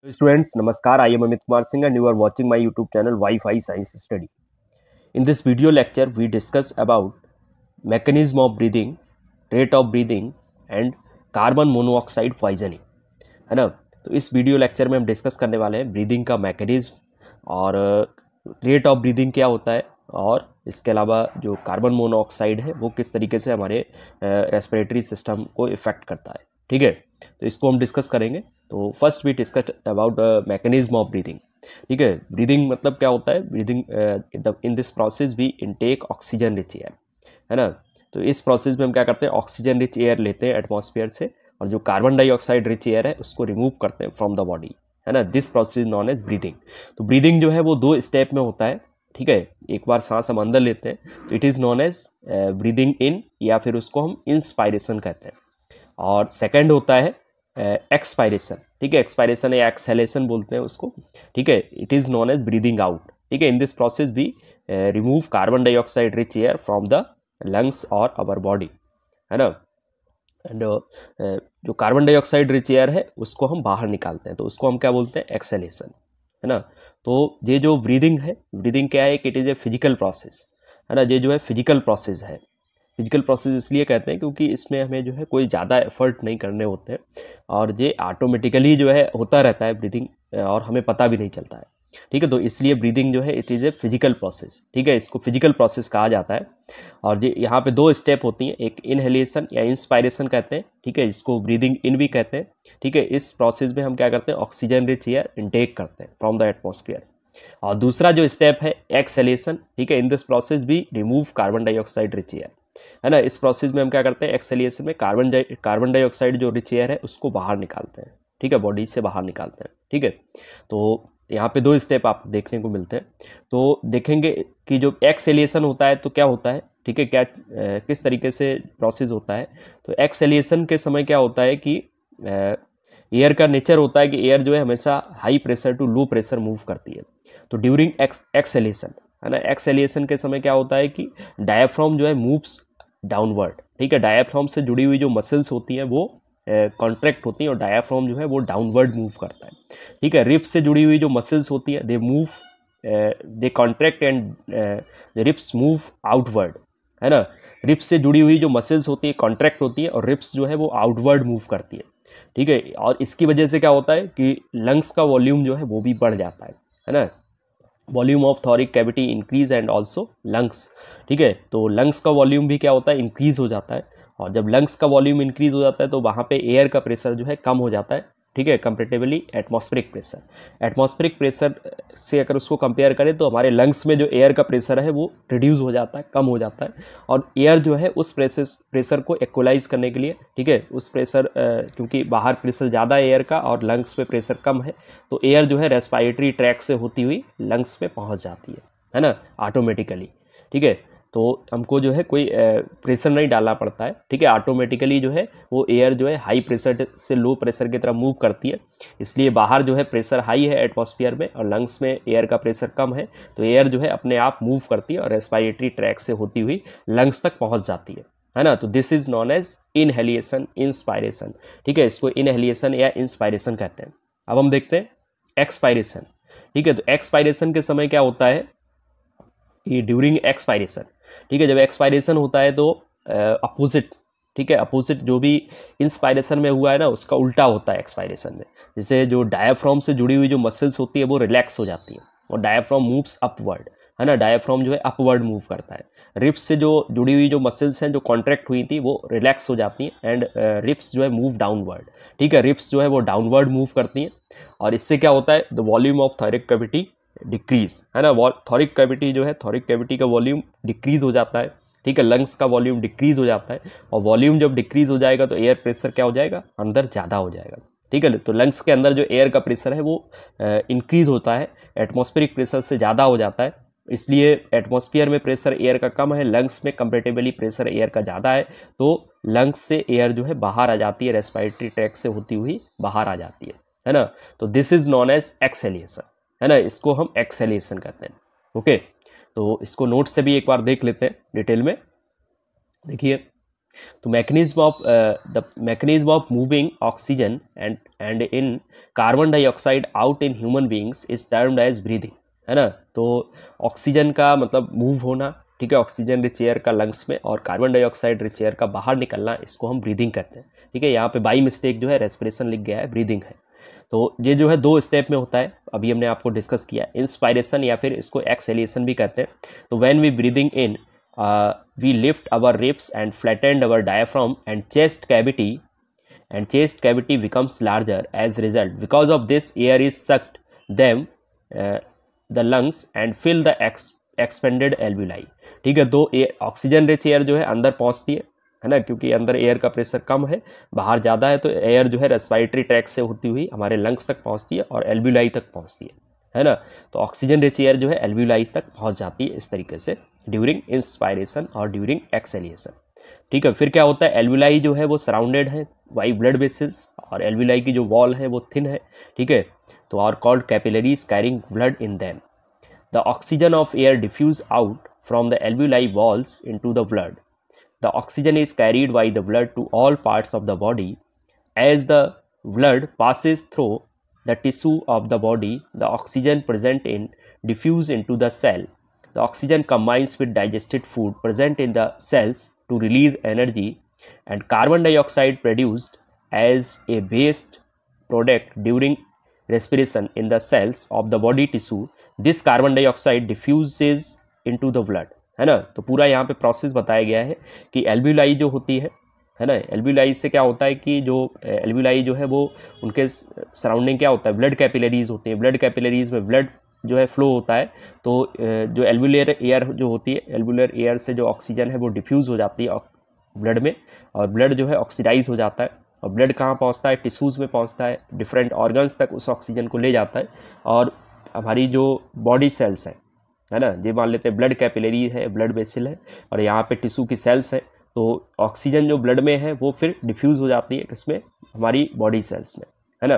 Students, Namaskar. I am Amit Kumar Singh and you are watching my YouTube channel Wi-Fi Science Study. In this video lecture, we discuss about mechanism of breathing, rate of breathing and carbon monoxide poisoning, है ना। तो इस video lecture में हम discuss करने वाले हैं breathing का मैकेनिज्म और रेट ऑफ ब्रीदिंग क्या होता है और इसके अलावा जो कार्बन मोनोऑक्साइड है वो किस तरीके से हमारे रेस्पिरेटरी सिस्टम को इफ़ेक्ट करता है। ठीक है, तो इसको हम डिस्कस करेंगे। तो first we discuss about mechanism of breathing. ठीक है, ब्रीदिंग मतलब क्या होता है? Breathing in this process we intake oxygen rich air, है ना। तो इस प्रोसेस में हम क्या करते हैं? ऑक्सीजन रिच एयर लेते हैं एटमॉस्फेयर से और जो कार्बन डाइऑक्साइड रिच एयर है उसको रिमूव करते हैं फ्रॉम द बॉडी, है ना। This process known as breathing. तो ब्रीदिंग जो है वो 2 स्टेप में होता है। ठीक है, एक बार सांस हम अंदर लेते हैं तो it is known as breathing in या फिर उसको हम इंस्पायरेशन कहते हैं, और सेकंड होता है एक्सपायरेशन। ठीक है, एक्सपायरेशन या एक्सहेलेशन बोलते हैं उसको। ठीक है, it is known as breathing out. ठीक है, in this process we remove carbon dioxide rich air from the lungs और अवर बॉडी, है ना। एंड जो कार्बन डाइऑक्साइड रिच एयर है उसको हम बाहर निकालते हैं, तो उसको हम क्या बोलते हैं? एक्सहेलेशन, है ना। तो ये जो ब्रीदिंग है, ब्रीदिंग क्या है कि it is a physical process, है ना। ये जो है फिजिकल प्रोसेस है। फिजिकल प्रोसेस इसलिए कहते हैं क्योंकि इसमें हमें जो है कोई ज़्यादा एफर्ट नहीं करने होते हैं और ये ऑटोमेटिकली जो है होता रहता है ब्रीदिंग, और हमें पता भी नहीं चलता है। ठीक है, तो इसलिए ब्रीदिंग जो है it is a physical process. ठीक है, इसको फिजिकल प्रोसेस कहा जाता है। और ये यहाँ पे 2 स्टेप होती हैं, एक इनहेलेशन या इंस्पायरेशन कहते हैं। ठीक है, इसको ब्रीदिंग इन भी कहते हैं। ठीक है, इस प्रोसेस में हम क्या करते हैं? ऑक्सीजन रिच एयर इनटेक करते हैं फ्रॉम द एटमॉस्फेयर। और दूसरा जो स्टेप है एक्सहेलेशन। ठीक है, इन दिस प्रोसेस भी remove carbon dioxide rich air, है ना। इस प्रोसेस में हम क्या करते हैं? एक्सहेलेशन में कार्बन डाइऑक्साइड जो रिच एयर है उसको बाहर निकालते हैं। ठीक है, बॉडी से बाहर निकालते हैं। ठीक है, तो यहाँ पे 2 स्टेप आपको देखने को मिलते हैं। तो देखेंगे कि जो एक्सहेलेशन होता है तो क्या होता है? ठीक है, क्या किस तरीके से प्रोसेस होता है? तो एक्सहेलेशन के समय क्या होता है कि एयर का नेचर होता है कि एयर जो है हमेशा high pressure to low pressure move करती है। तो ड्यूरिंग एक्सहेलेशन, है ना, एक्सहेलेशन के समय क्या होता है कि डायाफ्राम जो है मूव्स डाउनवर्ड। ठीक है, डायाफ्राम से जुड़ी हुई जो मसल्स होती हैं वो कॉन्ट्रैक्ट होती हैं और डायाफ्राम जो है वो डाउनवर्ड मूव करता है। ठीक है, रिप्स से जुड़ी हुई जो मसल्स होती हैं they move, they contract and ribs move outward, है ना। रिप्स से जुड़ी हुई जो मसल्स होती है कॉन्ट्रैक्ट होती है और रिप्स जो है वो आउटवर्ड मूव करती है। ठीक है, और इसकी वजह से क्या होता है कि लंग्स का वॉल्यूम जो है वो भी बढ़ जाता है ना। Volume of thoracic cavity increase and also lungs. ठीक है, तो लंग्स का वॉल्यूम भी क्या होता है? इंक्रीज हो जाता है, और जब लंग्स का वॉल्यूम इंक्रीज हो जाता है तो वहाँ पे एयर का प्रेशर जो है कम हो जाता है। ठीक है, comparatively atmospheric pressure, atmospheric pressure से अगर उसको कंपेयर करें तो हमारे लंग्स में जो एयर का प्रेशर है वो रिड्यूस हो जाता है, कम हो जाता है। और एयर जो है उस प्रेशर को इक्वलाइज करने के लिए, ठीक है, उस प्रेशर क्योंकि बाहर प्रेशर ज़्यादा है एयर का और लंग्स पे प्रेशर कम है, तो एयर जो है रेस्पिरेटरी ट्रैक से होती हुई लंग्स पे पहुंच जाती है ना, ऑटोमेटिकली। ठीक है, तो हमको जो है कोई प्रेशर नहीं डालना पड़ता है। ठीक है, ऑटोमेटिकली जो है वो एयर जो है हाई प्रेशर से लो प्रेशर की तरफ मूव करती है। इसलिए बाहर जो है प्रेशर हाई है एटमॉस्फेयर में और लंग्स में एयर का प्रेशर कम है, तो एयर जो है अपने आप मूव करती है और रेस्पिरेटरी ट्रैक से होती हुई लंग्स तक पहुंच जाती है ना। तो this is known as inhalation inspiration. ठीक है, इसको इनहेलिएशन या इंस्पायरेशन कहते हैं। अब हम देखते हैं एक्सपायरेशन। ठीक है, तो एक्सपायरेशन के समय क्या होता है कि ड्यूरिंग एक्सपायरेशन, ठीक है, जब एक्सपायरेशन होता है तो अपोजिट, ठीक है, अपोजिट जो भी इंस्पायरेशन में हुआ है ना उसका उल्टा होता है एक्सपायरेशन में। जैसे जो डायाफ्राम से जुड़ी हुई जो मसल्स होती है वो रिलैक्स हो जाती है और डायाफ्राम मूव्स अपवर्ड, है ना। डायाफ्राम जो है अपवर्ड मूव करता है। रिप्स से जो जुड़ी हुई जो मसल्स हैं जो कॉन्ट्रैक्ट हुई थी वो रिलैक्स हो जाती हैं एंड रिप्स जो है मूव डाउनवर्ड। ठीक है, रिप्स जो है वो डाउनवर्ड मूव करती हैं और इससे क्या होता है? The volume of thoracic cavity decrease, है ना। थॉरिक कैविटी जो है, थॉरिक कैविटी का वॉल्यूम डिक्रीज हो जाता है। ठीक है, लंग्स का वॉल्यूम डिक्रीज हो जाता है और वॉल्यूम जब डिक्रीज हो जाएगा तो एयर प्रेशर क्या हो जाएगा? अंदर ज़्यादा हो जाएगा। ठीक है, तो लंग्स के अंदर जो एयर का प्रेशर है वो इंक्रीज होता है, एटमॉस्फेरिक प्रेशर से ज़्यादा हो जाता है। इसलिए एटमॉस्फेयर में प्रेशर एयर का कम है, लंग्स में कंपेरेटिवली प्रेशर एयर का ज़्यादा है, तो लंग्स से एयर जो है बाहर आ जाती है, रेस्पिरेटरी ट्रैक से होती हुई बाहर आ जाती है ना। तो दिस इज नॉन एज एक्सहेलिएशन, है ना, इसको हम एक्सहेलेशन कहते हैं। ओके, तो इसको नोट से भी एक बार देख लेते हैं डिटेल में। देखिए, तो mechanism of moving oxygen and in carbon dioxide out in human beings is termed as breathing, है ना। तो ऑक्सीजन का मतलब मूव होना, ठीक है, ऑक्सीजन रिच एयर का लंग्स में और कार्बन डाइऑक्साइड रिच एयर का बाहर निकलना, इसको हम ब्रीदिंग कहते हैं, ठीक है। यहाँ पे बाई मिस्टेक जो है रेस्पिरेशन लिख गया है, ब्रीदिंग है। तो ये जो है 2 स्टेप में होता है, अभी हमने आपको डिस्कस किया, इंस्पायरेशन या फिर इसको एक्सहेलेशन भी कहते हैं। तो when we breathing in we lift our ribs and flattened our diaphragm and chest cavity becomes larger as a result. Because of this, air is sucked them the lungs and fill the expanded alveoli, ठीक है। तो oxygen rich air जो है अंदर पहुंचती है ना, क्योंकि अंदर एयर का प्रेशर कम है, बाहर ज़्यादा है, तो एयर जो है रेस्पिरेटरी ट्रैक से होती हुई हमारे लंग्स तक पहुंचती है और एल्व्यूलाई तक पहुंचती है ना। तो ऑक्सीजन रिच एयर जो है एल्व्यूलाई तक पहुंच जाती है इस तरीके से ड्यूरिंग इंस्पायरेशन और ड्यूरिंग एक्सहेलेशन, ठीक है। फिर क्या होता है, एल्व्यूलाई जो है वो सराउंडेड है बाई ब्लड वेसल्स, और एल्व्यूलाई की जो वॉल है वो थिन है, ठीक है। तो are called capillaries carrying blood in them. The oxygen of air diffuse out from the alveoli walls into the blood. The oxygen is carried by the blood to all parts of the body. As the blood passes through the tissue of the body, the oxygen present in diffuse into the cell. The oxygen combines with digested food present in the cells to release energy, and carbon dioxide produced as a waste product during respiration in the cells of the body tissue. This carbon dioxide diffuses into the blood, है ना। तो पूरा यहाँ पे process बताया गया है कि एल्व्यूलाई जो होती है ना, एल्व्यूलाई से क्या होता है कि जो एल्व्यूलाई जो है वो उनके सराउंडिंग क्या होता है, ब्लड कैपिलरीज होती हैं। ब्लड कैपिलरीज में ब्लड जो है फ्लो होता है, तो जो एल्वुलर एयर जो होती है, एल्वुलर एयर से जो ऑक्सीजन है वो डिफ्यूज़ हो जाती है ब्लड में, और ब्लड जो है ऑक्सीडाइज हो जाता है, और ब्लड कहाँ पहुँचता है, टिश्यूज़ में पहुँचता है, डिफरेंट ऑर्गन्स तक उस ऑक्सीजन को ले जाता है। और हमारी जो बॉडी सेल्स है ना, ये मान लेते हैं ब्लड कैपिलरी है, ब्लड वेसल है, और यहाँ पे टिश्यू की सेल्स है, तो ऑक्सीजन जो ब्लड में है वो फिर डिफ्यूज़ हो जाती है किसमें, हमारी बॉडी सेल्स में, है ना।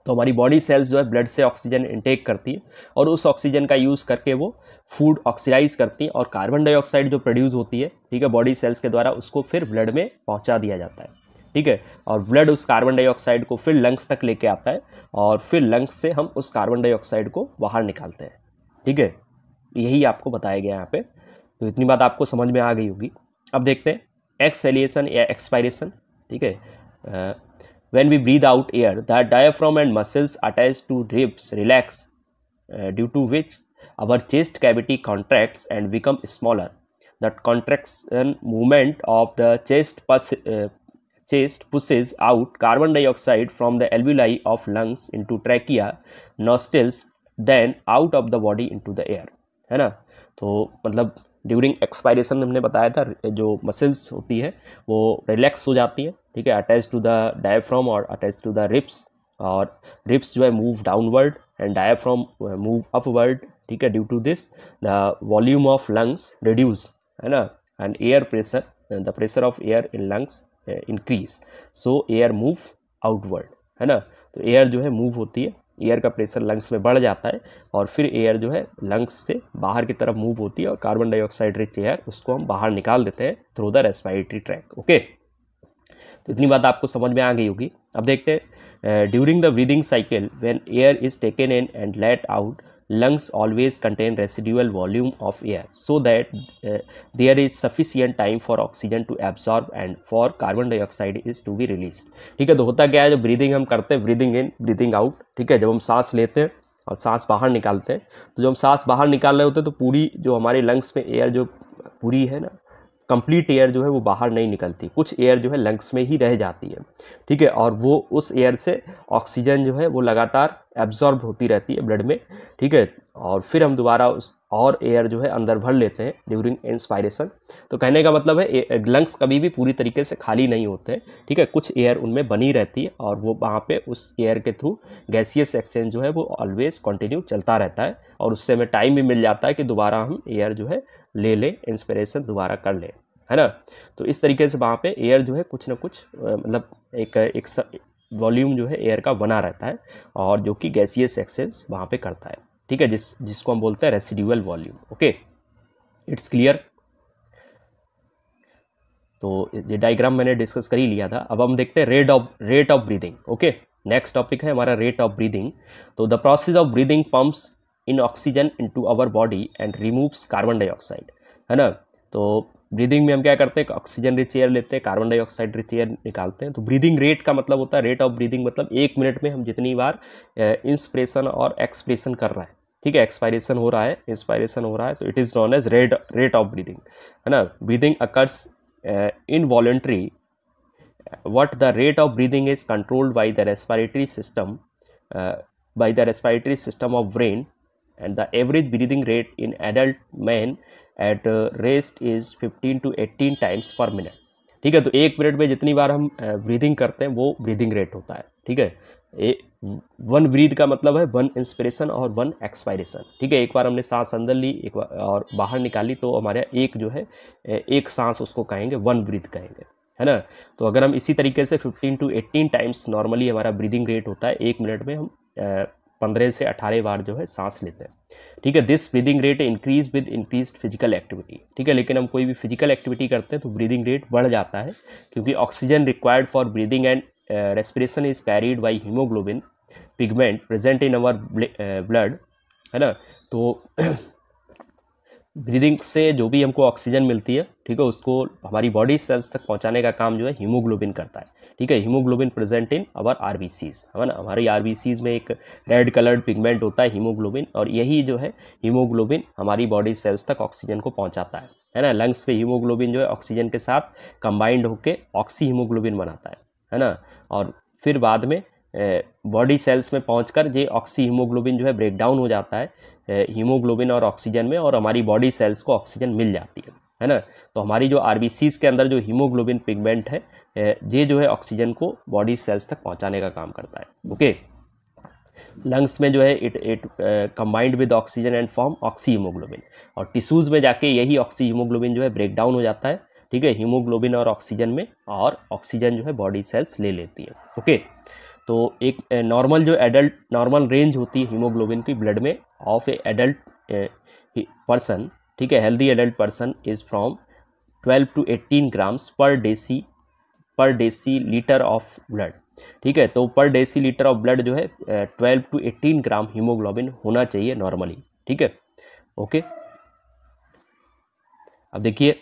तो हमारी बॉडी सेल्स जो है ब्लड से ऑक्सीजन इनटेक करती है और उस ऑक्सीजन का यूज़ करके वो फूड ऑक्सीडाइज करती है, और कार्बन डाइऑक्साइड जो प्रोड्यूस होती है, ठीक है, बॉडी सेल्स के द्वारा उसको फिर ब्लड में पहुंचा दिया जाता है, ठीक है। और ब्लड उस कार्बन डाइऑक्साइड को फिर लंग्स तक लेके आता है, और फिर लंग्स से हम उस कार्बन डाइऑक्साइड को बाहर निकालते हैं, ठीक है। यही आपको बताया गया यहाँ पे। तो इतनी बात आपको समझ में आ गई होगी। अब देखते हैं एक्सहेलेशन या एक्सपायरेशन, ठीक है। When we breathe out air, the diaphragm and muscles attached to ribs relax, due to which our chest cavity contracts and become smaller. The contraction movement of the chest pushes out carbon dioxide from the alveoli of lungs into trachea, nostrils, then out of the body into the air, है ना। तो मतलब during expiration हमने बताया था, जो muscles होती है वो रिलैक्स हो जाती है, ठीक है, अटैच टू द डायफ्राम और अटैच टू द रिब्स, और रिब्स जो है move downward and diaphragm move upward, ठीक है। Due to this the volume of lungs reduce, है ना, and air pressure, the pressure of air in lungs increase, so air move outward, है ना। तो एयर जो है मूव होती है, एयर का प्रेशर लंग्स में बढ़ जाता है, और फिर एयर जो है लंग्स से बाहर की तरफ मूव होती है, और कार्बन डाइऑक्साइड रिच एयर उसको हम बाहर निकाल देते हैं through the respiratory tract, okay. तो इतनी बात आपको समझ में आ गई होगी। अब देखते हैं during the breathing cycle when air is taken in and let out, lungs always contain residual volume of air so that there is sufficient time for oxygen to absorb and for carbon dioxide is to be released, ठीक है। तो होता क्या है, जब breathing हम करते हैं, ब्रीदिंग इन ब्रीदिंग आउट, ठीक है, जब हम सांस लेते हैं और सांस बाहर निकालते हैं, तो जब हम सांस बाहर निकाल रहे होते हैं तो पूरी जो हमारे लंग्स में एयर जो पूरी है ना, कंप्लीट एयर जो है वो बाहर नहीं निकलती, कुछ एयर जो है लंग्स में ही रह जाती है, ठीक है। और वो उस एयर से ऑक्सीजन जो है वो लगातार एब्जॉर्ब होती रहती है ब्लड में, ठीक है। और फिर हम दोबारा उस और एयर जो है अंदर भर लेते हैं ड्यूरिंग इंस्पायरेशन। तो कहने का मतलब है लंग्स कभी भी पूरी तरीके से खाली नहीं होते हैं, ठीक है, कुछ एयर उनमें बनी रहती है, और वो वहाँ पे उस एयर के थ्रू गैसियस एक्सचेंज जो है वो ऑलवेज कंटिन्यू चलता रहता है, और उससे हमें टाइम भी मिल जाता है कि दोबारा हम एयर जो है ले लें, इंस्पिरेशन दोबारा कर लें, है ना। तो इस तरीके से वहाँ पे एयर जो है कुछ ना कुछ मतलब एक वॉल्यूम जो है एयर का बना रहता है, और जो कि गैसियस एक्सचेंज वहाँ पे करता है, ठीक है, जिसको हम बोलते हैं residual volume, okay. It's clear. तो ये डायग्राम मैंने डिस्कस कर ही लिया था। अब हम देखते हैं rate of breathing. Okay, next topic है हमारा रेट ऑफ ब्रीदिंग। तो the process of breathing pumps in oxygen into our body and removes carbon dioxide, है ना। तो ब्रीदिंग में हम क्या करते हैं, ऑक्सीजन रिच एयर लेते हैं, कार्बन डाइऑक्साइड रिच एयर निकालते हैं। तो ब्रीदिंग रेट का मतलब होता है, रेट ऑफ ब्रीदिंग मतलब 1 मिनट में हम जितनी बार इंस्पिरेशन और एक्सप्रेशन कर रहा है, ठीक है, एक्सपायरेशन हो रहा है, इंस्पायरेशन हो रहा है, तो it is known as rate of breathing, है ना। Breathing occurs involuntary, what the rate of breathing is controlled by the respiratory system, of brain, and the average breathing rate in adult men at rest is 15 to 18 times per minute, ठीक है। तो 1 minute में जितनी बार हम breathing करते हैं वो breathing rate होता है, ठीक है। 1 ब्रीथ का मतलब है 1 इंस्पिरेशन और 1 एक्सपायरेशन, ठीक है। एक बार हमने सांस अंदर ली, एक बार और बाहर निकाली, तो हमारे एक जो है एक सांस उसको कहेंगे 1 ब्रीथ कहेंगे, है ना। तो अगर हम इसी तरीके से 15 टू 18 टाइम्स नॉर्मली हमारा ब्रीदिंग रेट होता है, 1 मिनट में हम 15 से 18 बार जो है सांस लेते हैं, ठीक है। This breathing rate increase with increase physical activity, ठीक है। लेकिन हम कोई भी फिजिकल एक्टिविटी करते हैं तो ब्रीदिंग रेट बढ़ जाता है, क्योंकि oxygen required for breathing and respiration is carried by haemoglobin pigment present in our blood, है ना। तो ब्रीदिंग से जो भी हमको ऑक्सीजन मिलती है, ठीक है, उसको हमारी बॉडी सेल्स तक पहुंचाने का काम जो है हीमोग्लोबिन करता है, ठीक है। Haemoglobin present in our RBCs, है ना। हमारी आरबीसीज में एक रेड कलर्ड पिगमेंट होता है हीमोग्लोबिन, और यही जो है हीमोग्लोबिन हमारी बॉडी सेल्स तक ऑक्सीजन को पहुंचाता है ना। लंग्स पे हीमोग्लोबिन जो है ऑक्सीजन के साथ कंबाइंड होकर ऑक्सी हीमोग्लोबिन बनाता है ना। और फिर बाद में बॉडी सेल्स में पहुंचकर ये ऑक्सी हीमोग्लोबिन जो है ब्रेक डाउन हो जाता है हीमोग्लोबिन और ऑक्सीजन में, और हमारी बॉडी सेल्स को ऑक्सीजन मिल जाती है ना। तो हमारी जो आरबीसीज के अंदर जो हीमोग्लोबिन पिगमेंट है, ये जो है ऑक्सीजन को बॉडी सेल्स तक पहुंचाने का काम करता है। ओके, लंग्स में जो है it combined with oxygen and form oxy haemoglobin, और टिश्यूज़ में जाके यही ऑक्सी हीमोग्लोबिन जो है ब्रेक डाउन हो जाता है, ठीक है, हीमोग्लोबिन और ऑक्सीजन में, और ऑक्सीजन जो है बॉडी सेल्स ले लेती है। ओके, तो एक नॉर्मल जो एडल्ट नॉर्मल रेंज होती है हीमोग्लोबिन की ब्लड में ऑफ ए एडल्ट पर्सन, ठीक है, healthy adult person is from 12 to 18 grams per decilitre of blood, ठीक है। तो पर डेसी लीटर ऑफ ब्लड जो है 12 टू 18 ग्राम हीमोग्लोबिन होना चाहिए नॉर्मली, ठीक है। ओके, अब देखिए,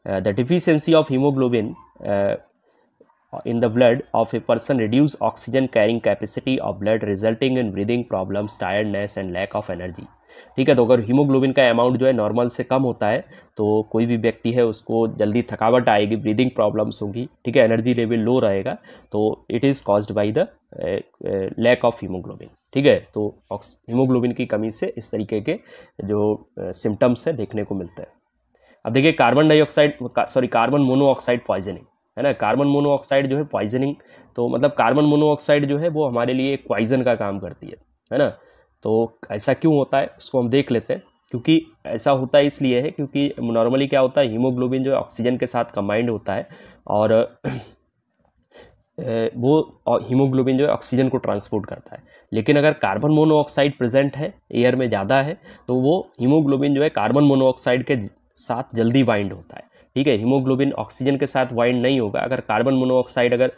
the deficiency of haemoglobin in the blood of a person reduce oxygen carrying capacity of blood resulting in breathing problems, tiredness and lack of energy, ठीक है। तो अगर हीमोग्लोबिन का अमाउंट जो है नॉर्मल से कम होता है तो कोई भी व्यक्ति है उसको जल्दी थकावट आएगी, ब्रीदिंग प्रॉब्लम्स होगी, ठीक है, एनर्जी लेवल लो रहेगा, तो it is caused by the lack of haemoglobin, ठीक है। तो हीमोग्लोबिन की कमी से इस तरीके के जो सिम्टम्स हैं देखने को मिलते हैं। अब देखिए, कार्बन मोनोऑक्साइड पॉइजनिंग, है ना। कार्बन मोनोऑक्साइड जो है पॉइजनिंग, तो मतलब कार्बन मोनोऑक्साइड जो है वो हमारे लिए एक पॉइजन का काम करती है ना। तो ऐसा क्यों होता है उसको हम देख लेते हैं। क्योंकि ऐसा होता है इसलिए है क्योंकि नॉर्मली क्या होता है, हीमोग्लोबिन जो है ऑक्सीजन के साथ कंबाइंड होता है, और वो हीमोग्लोबिन जो है ऑक्सीजन को ट्रांसपोर्ट करता है। लेकिन अगर कार्बन मोनोऑक्साइड प्रेजेंट है, एयर में ज़्यादा है, तो वो हीमोग्लोबिन जो है कार्बन मोनोऑक्साइड के साथ जल्दी बाइंड होता है, ठीक है। हीमोग्लोबिन ऑक्सीजन के साथ बाइंड नहीं होगा। अगर कार्बन मोनोऑक्साइड अगर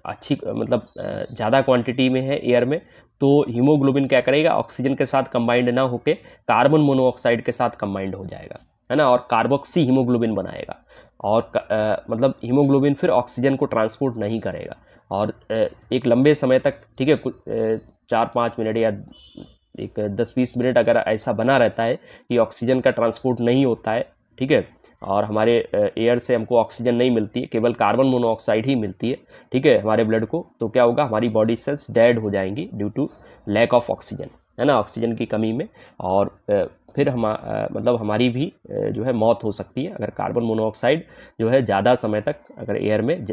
अच्छी मतलब ज़्यादा क्वांटिटी में है एयर में, तो हीमोग्लोबिन क्या करेगा, ऑक्सीजन के साथ कंबाइंड ना होके कार्बन मोनोऑक्साइड के साथ कंबाइंड हो जाएगा, है ना, और कार्बोक्सी हीमोग्लोबिन बनाएगा, और मतलब हीमोग्लोबिन फिर ऑक्सीजन को ट्रांसपोर्ट नहीं करेगा, और एक लंबे समय तक, ठीक है, कुछ 4-5 मिनट या एक 10-20 मिनट अगर ऐसा बना रहता है कि ऑक्सीजन का ट्रांसपोर्ट नहीं होता है, ठीक है, और हमारे एयर से हमको ऑक्सीजन नहीं मिलती है, केवल कार्बन मोनोऑक्साइड ही मिलती है, ठीक है, हमारे ब्लड को, तो क्या होगा, हमारी बॉडी सेल्स डेड हो जाएंगी due to lack of oxygen, है ना, ऑक्सीजन की कमी में, और फिर मतलब हमारी भी जो है मौत हो सकती है अगर कार्बन मोनोऑक्साइड जो है ज़्यादा समय तक अगर एयर में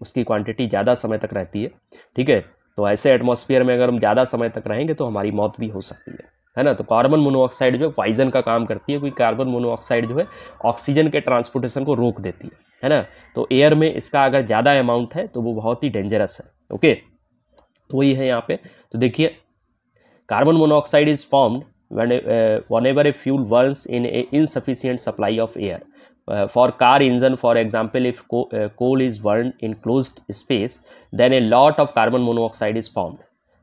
उसकी क्वांटिटी ज़्यादा समय तक रहती है, ठीक है। तो ऐसे एटमॉस्फेयर में अगर हम ज़्यादा समय तक रहेंगे तो हमारी मौत भी हो सकती है ना। तो कार्बन मोनोऑक्साइड जो है पॉइजन का काम करती है, क्योंकि कार्बन मोनोऑक्साइड जो है ऑक्सीजन के ट्रांसपोर्टेशन को रोक देती है ना। तो एयर में इसका अगर ज़्यादा अमाउंट है तो वो बहुत ही डेंजरस है। ओके, तो वही है यहाँ पे। तो देखिए, carbon monoxide is formed whenever a fuel burns in a insufficient supply of air, for car engine, for example, if coal is burned in closed space, then a lot of carbon monoxide is formed,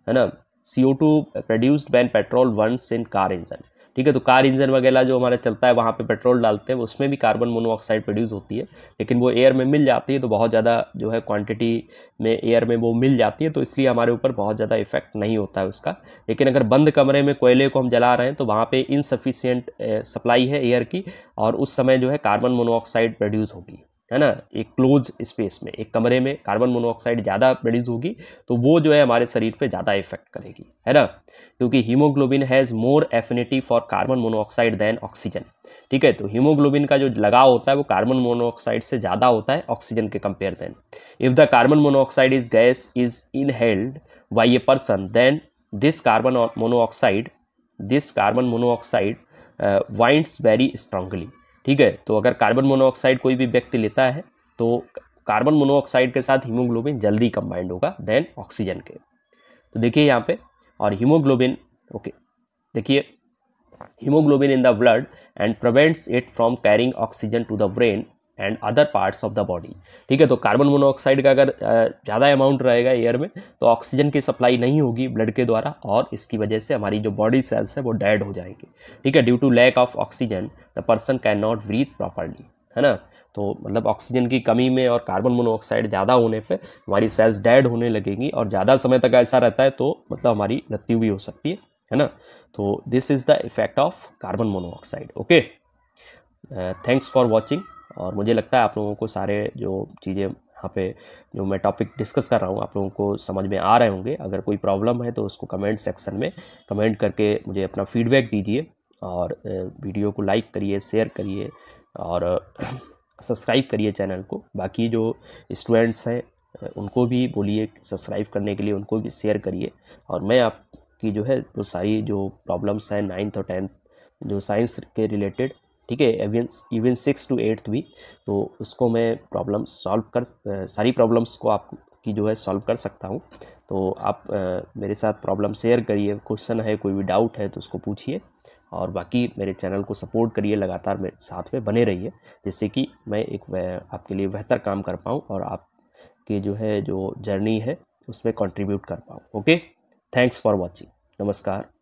है ना. CO2 produced when petrol burns in car engine. ठीक है, तो car engine वगैरह जो हमारा चलता है वहाँ पे पेट्रोल डालते हैं, उसमें भी कार्बन मोनोऑक्साइड प्रोड्यूस होती है, लेकिन वो एयर में मिल जाती है, तो बहुत ज़्यादा जो है क्वांटिटी में एयर में वो मिल जाती है, तो इसलिए हमारे ऊपर बहुत ज़्यादा इफेक्ट नहीं होता है उसका. लेकिन अगर बंद कमरे में कोयले को हम जला रहे हैं तो वहाँ पे इनसफिशिएंट सप्लाई है एयर की, और उस समय जो है कार्बन मोनोऑक्साइड प्रोड्यूस होगी, है ना. एक क्लोज स्पेस में, एक कमरे में कार्बन मोनोऑक्साइड ज़्यादा प्रोड्यूस होगी, तो वो जो है हमारे शरीर पे ज़्यादा इफेक्ट करेगी, है ना. क्योंकि haemoglobin has more affinity for carbon monoxide than oxygen. ठीक है, तो हीमोग्लोबिन का जो लगाव होता है वो कार्बन मोनोऑक्साइड से ज़्यादा होता है ऑक्सीजन के compare than. If the carbon monoxide is gas is inhaled by a person, then this carbon monoxide binds very strongly. ठीक है, तो अगर कार्बन मोनोऑक्साइड कोई भी व्यक्ति लेता है तो कार्बन मोनोऑक्साइड के साथ हीमोग्लोबिन जल्दी कंबाइंड होगा देन ऑक्सीजन के. तो देखिए यहाँ पे, और हीमोग्लोबिन, ओके, देखिए haemoglobin in the blood and prevents it from carrying oxygen to the brain and other parts of the body. ठीक है, तो कार्बन मोनोऑक्साइड का अगर ज़्यादा अमाउंट रहेगा एयर में तो ऑक्सीजन की सप्लाई नहीं होगी ब्लड के द्वारा, और इसकी वजह से हमारी जो बॉडी सेल्स है वो डेड हो जाएंगे. ठीक है, due to lack of oxygen the person can not breathe properly, है ना. तो मतलब ऑक्सीजन की कमी में और कार्बन मोनोऑक्साइड ज़्यादा होने पे हमारी सेल्स डेड होने लगेंगी, और ज़्यादा समय तक ऐसा रहता है तो मतलब हमारी मृत्यु भी हो सकती है ना. तो this is the effect of carbon monoxide. Okay, thanks for watching. और मुझे लगता है आप लोगों को सारे जो चीज़ें यहाँ पे जो मैं टॉपिक डिस्कस कर रहा हूँ आप लोगों को समझ में आ रहे होंगे. अगर कोई प्रॉब्लम है तो उसको कमेंट सेक्शन में कमेंट करके मुझे अपना फीडबैक दीजिए, और वीडियो को लाइक करिए, शेयर करिए, और सब्सक्राइब करिए चैनल को. बाकी जो स्टूडेंट्स हैं उनको भी बोलिए सब्सक्राइब करने के लिए, उनको भी शेयर करिए. और मैं आपकी जो है जो सारी जो प्रॉब्लम्स हैं 9th और 10th जो साइंस के रिलेटेड, ठीक है, इवन 6 to 8th भी, तो उसको मैं प्रॉब्लम्स सॉल्व कर सारी प्रॉब्लम्स को आपकी जो है सॉल्व कर सकता हूँ. तो आप मेरे साथ प्रॉब्लम शेयर करिए, क्वेश्चन है, कोई भी डाउट है तो उसको पूछिए, और बाकी मेरे चैनल को सपोर्ट करिए, लगातार मेरे साथ में बने रहिए, जिससे कि मैं एक आपके लिए बेहतर काम कर पाऊँ और आपके जो है जो जर्नी है उसमें कंट्रीब्यूट कर पाऊँ. Okay, thanks for watching. नमस्कार.